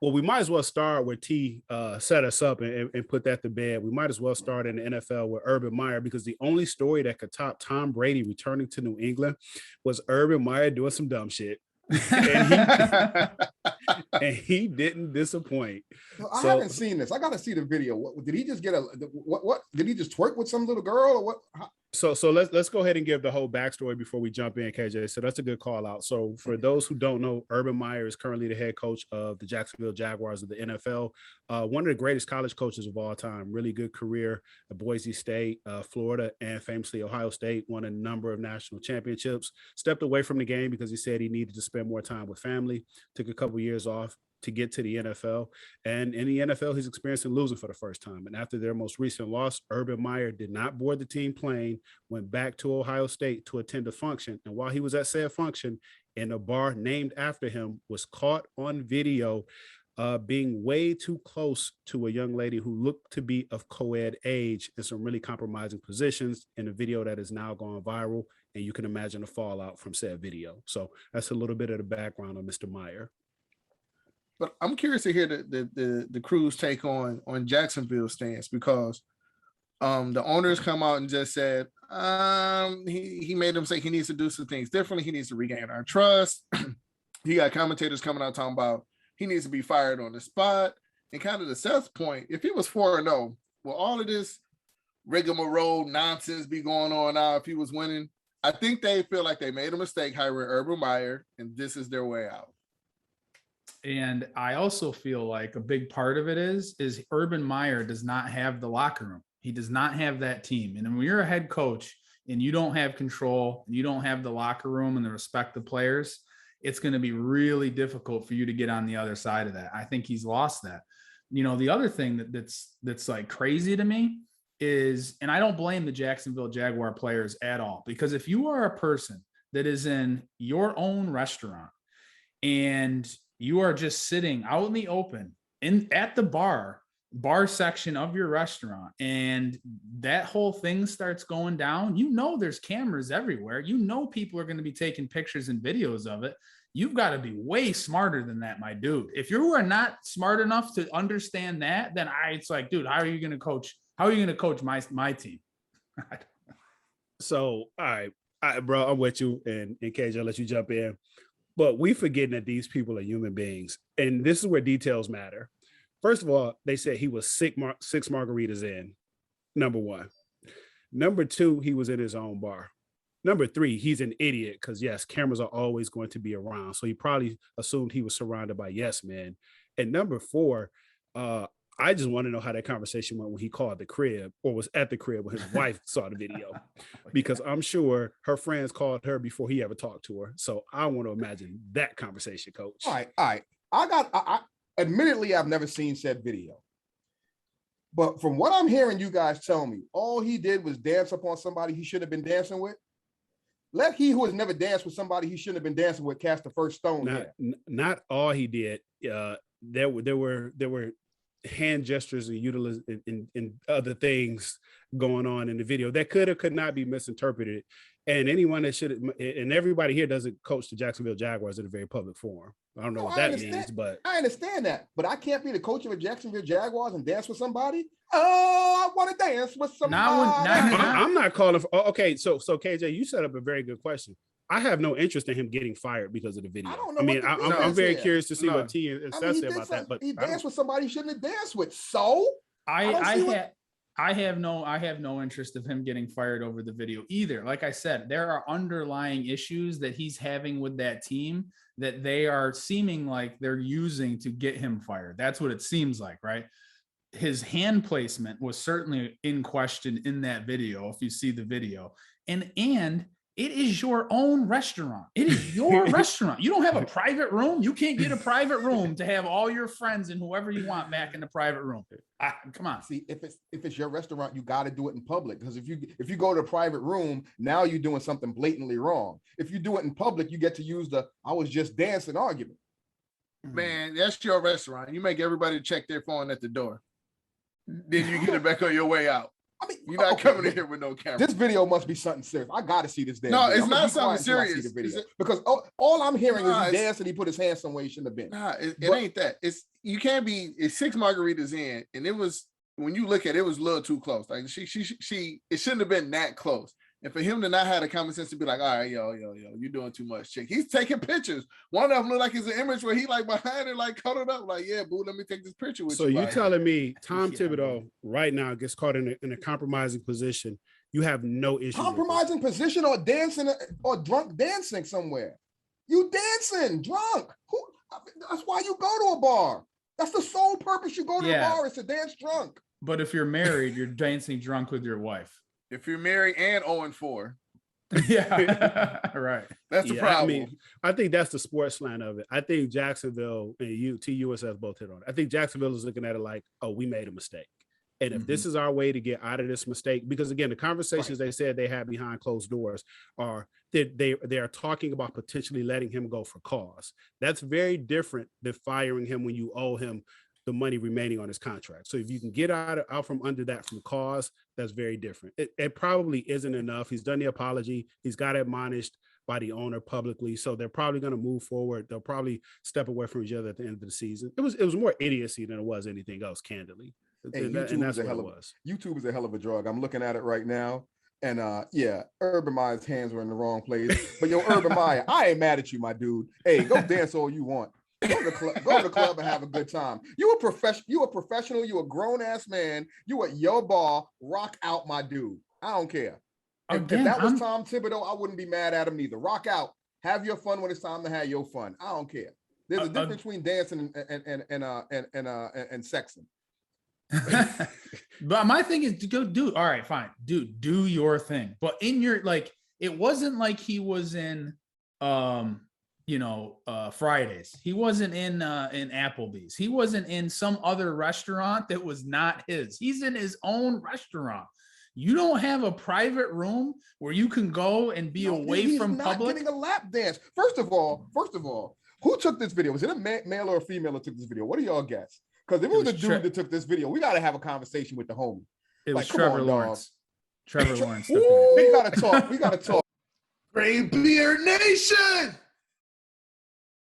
Well, we might as well start where T set us up and put that to bed. We might as well start in the NFL with Urban Meyer, because the only story that could top Tom Brady returning to New England was Urban Meyer doing some dumb shit. and he didn't disappoint. I haven't seen this. I got to see the video. What did he just get? What did he just twerk with some little girl or what? So let's go ahead and give the whole backstory before we jump in, KJ. So that's a good call out. So for those who don't know, Urban Meyer is currently the head coach of the Jacksonville Jaguars of the NFL. One of the greatest college coaches of all time. Really good career at Boise State, Florida, and famously Ohio State. Won a number of national championships. Stepped away from the game because he said he needed to spend more time with family. Took a couple years off to get to the NFL. And in the NFL, he's experiencing losing for the first time. And after their most recent loss, Urban Meyer did not board the team plane, went back to Ohio State to attend a function. And while he was at said function, in a bar named after him, was caught on video being way too close to a young lady who looked to be of co-ed age in some really compromising positions in a video that is now gone viral. And you can imagine the fallout from said video. So that's a little bit of the background on Mr. Meyer. But I'm curious to hear the crew's take on Jacksonville's stance, because the owners come out and just said he made them say he needs to do some things differently. He needs to regain our trust. He got commentators coming out talking about he needs to be fired on the spot. And kind of the Seth's point, if he was 4-0, will all of this rigmarole nonsense be going on now if he was winning? I think they feel like they made a mistake hiring Urban Meyer, and this is their way out. And I also feel like a big part of it is Urban Meyer does not have the locker room. He does not have that team. And when you're a head coach and you don't have control, and you don't have the locker room and the respect of players, it's going to be really difficult for you to get on the other side of that. I think he's lost that. The other thing that's like crazy to me is, and I don't blame the Jacksonville Jaguar players at all, because if you are a person that is in your own restaurant and you are just sitting out in the open at the bar section of your restaurant, and that whole thing starts going down, there's cameras everywhere. People are going to be taking pictures and videos of it. You've got to be way smarter than that, my dude. If you are not smart enough to understand that, then it's like, dude, how are you going to coach? How are you going to coach my team? So, all right, bro, I'm with you, and KJ, I'll let you jump in. But we forgetting that these people are human beings. And this is where details matter. First of all, they said he was six margaritas in, number one. Number two, he was in his own bar. Number three, he's an idiot because, yes, cameras are always going to be around. So he probably assumed he was surrounded by yes men. And number four, I just want to know how that conversation went when he called the crib or was at the crib when his wife saw the video, because I'm sure her friends called her before he ever talked to her. So I want to imagine that conversation, Coach. All right. Admittedly, I've never seen said video. But from what I'm hearing you guys tell me, all he did was dance upon somebody he shouldn't have been dancing with. Let he who has never danced with somebody he shouldn't have been dancing with cast the first stone. Not all he did. There were hand gestures and other things going on in the video that could or could not be misinterpreted. And anyone that should, and everybody here doesn't coach the Jacksonville Jaguars in a very public forum. I don't know what that means, but I understand that. But I can't be the coach of the Jacksonville Jaguars and dance with somebody. Oh, I want to dance with somebody. I'm not calling for. Okay, so KJ, you set up a very good question. I have no interest in him getting fired because of the video. I'm very curious to see what T and Seth say about that. But he danced with somebody he shouldn't have danced with. So I have no interest of him getting fired over the video either. Like I said, there are underlying issues that he's having with that team that they are seeming like they're using to get him fired. That's what it seems like, right? His hand placement was certainly in question in that video, if you see the video. And it is your own restaurant. It is your restaurant. You don't have a private room. You can't get a private room to have all your friends and whoever you want back in the private room. Come on. See, if it's your restaurant, you got to do it in public. Because if you go to a private room, now you're doing something blatantly wrong. If you do it in public, you get to use the "I was just dancing" argument. Man, that's your restaurant. You make everybody check their phone at the door. Then you get it back on your way out. I mean, you're not coming in here with no camera. This video must be something serious. I got to see this. No, it's not something serious. Because all I'm hearing is he danced and he put his hands somewhere he shouldn't have been. Nah, it ain't that. It's 6 margaritas in, and it was, when you look at it, it was a little too close. Like she it shouldn't have been that close. And for him to not have the common sense to be like, all right, yo, you're doing too much, chick. He's taking pictures. One of them look like it's an image where he like behind her, like cuddled up, like, yeah, boo, let me take this picture with you. So you're telling me Tom Thibodeau right now gets caught in a compromising position. You have no issue. Compromising position or dancing or drunk dancing somewhere. You dancing drunk. That's why you go to a bar. That's the sole purpose you go to a bar, is to dance drunk. But if you're married, you're dancing drunk with your wife. If you're married and 0-4. Yeah, right. That's the problem. I mean, I think that's the sports slant of it. I think Jacksonville and TUSF both hit on it. I think Jacksonville is looking at it like, oh, we made a mistake. And if this is our way to get out of this mistake, because again, the conversations they said they had behind closed doors are that they are talking about potentially letting him go for cause. That's very different than firing him when you owe him the money remaining on his contract. So if you can get out from under that from cause, that's very different. It probably isn't enough. He's done the apology. He's got admonished by the owner publicly. So they're probably going to move forward. They'll probably step away from each other at the end of the season. It was more idiocy than it was anything else, candidly. Hey, and that's what it was. YouTube is a hell of a drug. I'm looking at it right now. And Urban Meyer's hands were in the wrong place. But Urban Meyer, I ain't mad at you, my dude. Hey, go dance all you want. Go to the club and have a good time. You a professional. You a grown ass man. You at your bar. Rock out, my dude. I don't care. If that was Tom Thibodeau, I wouldn't be mad at him neither. Rock out. Have your fun when it's time to have your fun. I don't care. There's a difference between dancing and sexing. But my thing is to go do. All right, fine, dude, do your thing. But in your it wasn't like he was in Fridays. He wasn't in Applebee's. He wasn't in some other restaurant that was not his. He's in his own restaurant. You don't have a private room where you can go and be away from public. Getting a lap dance. First of all, who took this video? Was it a male or a female that took this video? What do y'all guess? Because if it was a dude that took this video, we got to have a conversation with the homie. It was Trevor Lawrence. Trevor Lawrence. We got to talk. Graybeard Nation.